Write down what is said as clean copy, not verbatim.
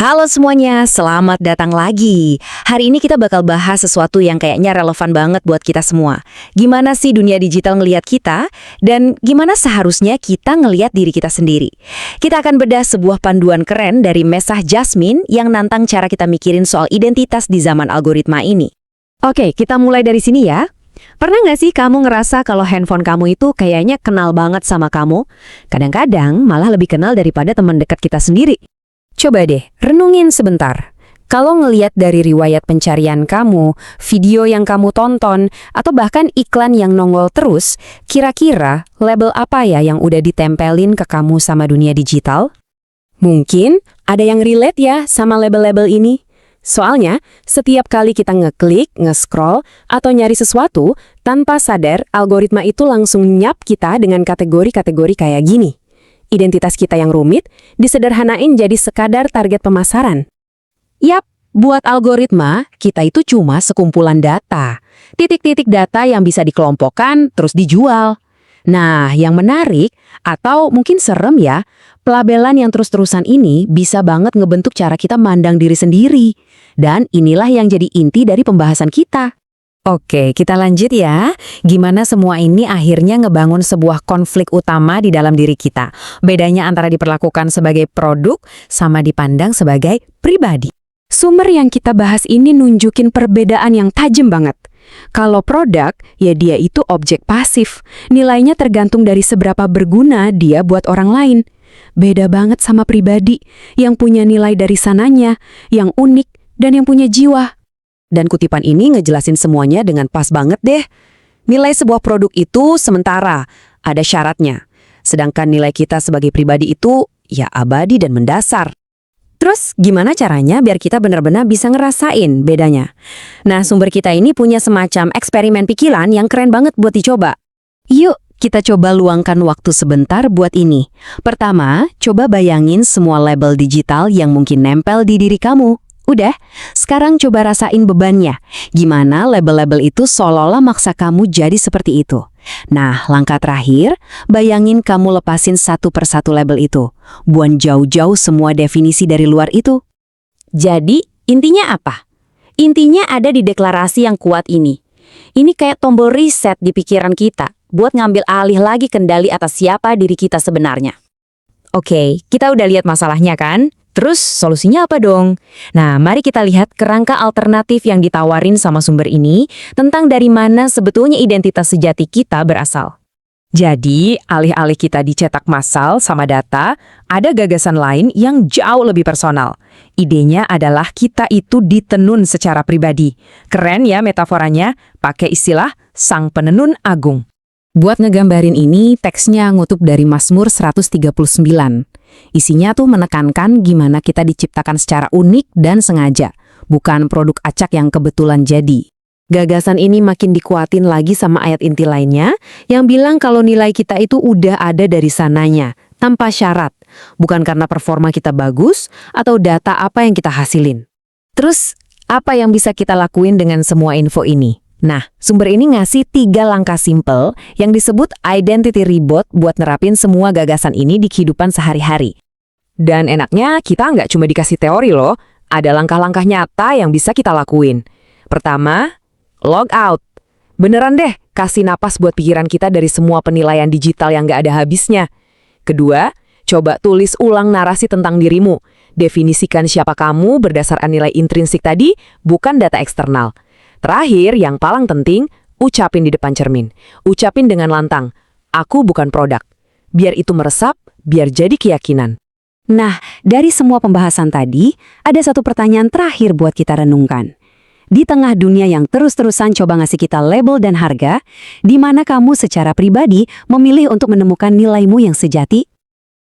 Halo semuanya, selamat datang lagi. Hari ini kita bakal bahas sesuatu yang kayaknya relevan banget buat kita semua. Gimana sih dunia digital ngelihat kita, dan gimana seharusnya kita ngelihat diri kita sendiri. Kita akan bedah sebuah panduan keren dari Mesah Jasmine yang nantang cara kita mikirin soal identitas di zaman algoritma ini. Oke, kita mulai dari sini ya. Pernah nggak sih kamu ngerasa kalau handphone kamu itu kayaknya kenal banget sama kamu? Kadang-kadang malah lebih kenal daripada teman dekat kita sendiri. Coba deh, renungin sebentar. Kalau ngeliat dari riwayat pencarian kamu, video yang kamu tonton, atau bahkan iklan yang nongol terus, kira-kira label apa ya yang udah ditempelin ke kamu sama dunia digital? Mungkin ada yang relate ya sama label-label ini. Soalnya, setiap kali kita ngeklik, nge-scroll, atau nyari sesuatu, tanpa sadar, algoritma itu langsung nyap kita dengan kategori-kategori kayak gini. Identitas kita yang rumit disederhanain jadi sekadar target pemasaran. Yap, buat algoritma, kita itu cuma sekumpulan data. Titik-titik data yang bisa dikelompokkan terus dijual. Nah, yang menarik, atau mungkin serem ya, pelabelan yang terus-terusan ini bisa banget ngebentuk cara kita mandang diri sendiri. Dan inilah yang jadi inti dari pembahasan kita. Oke, kita lanjut ya. Gimana semua ini akhirnya ngebangun sebuah konflik utama di dalam diri kita. Bedanya antara diperlakukan sebagai produk sama dipandang sebagai pribadi. Sumber yang kita bahas ini nunjukin perbedaan yang tajam banget. Kalau produk, ya dia itu objek pasif. Nilainya tergantung dari seberapa berguna dia buat orang lain. Beda banget sama pribadi, yang punya nilai dari sananya, yang unik, dan yang punya jiwa. Dan kutipan ini ngejelasin semuanya dengan pas banget deh. Nilai sebuah produk itu sementara, ada syaratnya. Sedangkan nilai kita sebagai pribadi itu ya abadi dan mendasar. Terus gimana caranya biar kita benar-benar bisa ngerasain bedanya? Nah, sumber kita ini punya semacam eksperimen pikiran yang keren banget buat dicoba. Yuk, kita coba luangkan waktu sebentar buat ini. Pertama, coba bayangin semua label digital yang mungkin nempel di diri kamu. Udah, sekarang coba rasain bebannya. Gimana label-label itu seolah-olah maksa kamu jadi seperti itu. Nah, langkah terakhir, bayangin kamu lepasin satu persatu label itu. Buang jauh-jauh semua definisi dari luar itu. Jadi, intinya apa? Intinya ada di deklarasi yang kuat ini. Ini kayak tombol reset di pikiran kita, buat ngambil alih lagi kendali atas siapa diri kita sebenarnya. Oke, kita udah lihat masalahnya kan? Terus solusinya apa dong? Nah, mari kita lihat kerangka alternatif yang ditawarin sama sumber ini tentang dari mana sebetulnya identitas sejati kita berasal. Jadi, alih-alih kita dicetak massal sama data, ada gagasan lain yang jauh lebih personal. Idenya adalah kita itu ditenun secara pribadi. Keren ya metaforanya, pakai istilah sang penenun agung. Buat ngegambarin ini, teksnya ngutip dari Mazmur 139. Isinya tuh menekankan gimana kita diciptakan secara unik dan sengaja, bukan produk acak yang kebetulan jadi. Gagasan ini makin dikuatin lagi sama ayat inti lainnya, yang bilang kalau nilai kita itu udah ada dari sananya, tanpa syarat, bukan karena performa kita bagus atau data apa yang kita hasilin. Terus, apa yang bisa kita lakuin dengan semua info ini? Nah, sumber ini ngasih 3 langkah simple yang disebut identity reboot buat nerapin semua gagasan ini di kehidupan sehari-hari. Dan enaknya kita nggak cuma dikasih teori loh, ada langkah-langkah nyata yang bisa kita lakuin. Pertama, log out. Beneran deh, kasih napas buat pikiran kita dari semua penilaian digital yang nggak ada habisnya. Kedua, coba tulis ulang narasi tentang dirimu. Definisikan siapa kamu berdasarkan nilai intrinsik tadi, bukan data eksternal. Terakhir, yang paling penting, ucapin di depan cermin. Ucapin dengan lantang, aku bukan produk. Biar itu meresap, biar jadi keyakinan. Nah, dari semua pembahasan tadi, ada satu pertanyaan terakhir buat kita renungkan. Di tengah dunia yang terus-terusan coba ngasih kita label dan harga, di mana kamu secara pribadi memilih untuk menemukan nilaimu yang sejati?